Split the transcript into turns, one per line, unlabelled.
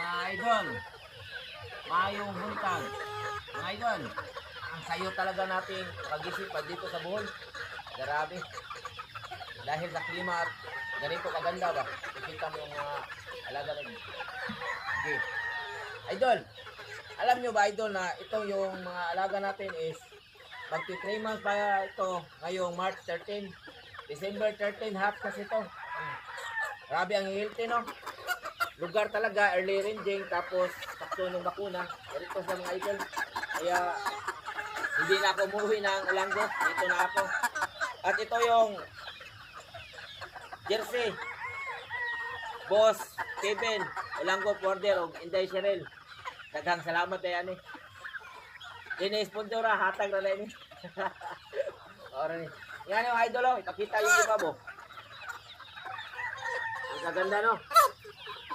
Mga idol, mayong buntag. Mga idol, ang sayo talaga nating pag-isipan dito sa Bohol. Grabe. Dahil sa klima at ganito kaganda ba? Ikita mo yung mga alaga ng okay. Idol, alam nyo ba idol na ito yung mga alaga natin is magti 3 months pa ito ngayong March 13. December 13 half kasi ito. Grabe ang healthy no. Lugar talaga, early ranging, tapos sakto ng bakuna. Dito sa mga idol. Kaya hindi na ako umuwi ng Olanggo. Dito na ako. At ito yung jersey. Boss Kevin Olanggo Porter o Inday Cheryl. Daghang salamat na yan eh. Dini sponsora, hatag na lang eh. Oran eh. Yan yung idol oh. Ipakita yung iba mo. Ang kaganda no.